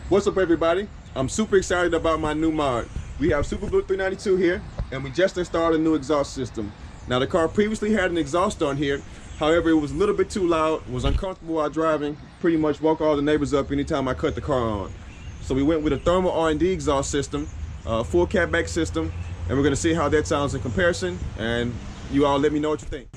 What's up, everybody? I'm super excited about my new mod. We have Super Blue 392 here, and we just installed a new exhaust system. Now, the car previously had an exhaust on here. However, it was a little bit too loud, was uncomfortable while driving, pretty much woke all the neighbors up anytime I cut the car on. So we went with a Thermal R&D Exhaust system, full catback system, and we're gonna see how that sounds in comparison, and you all let me know what you think.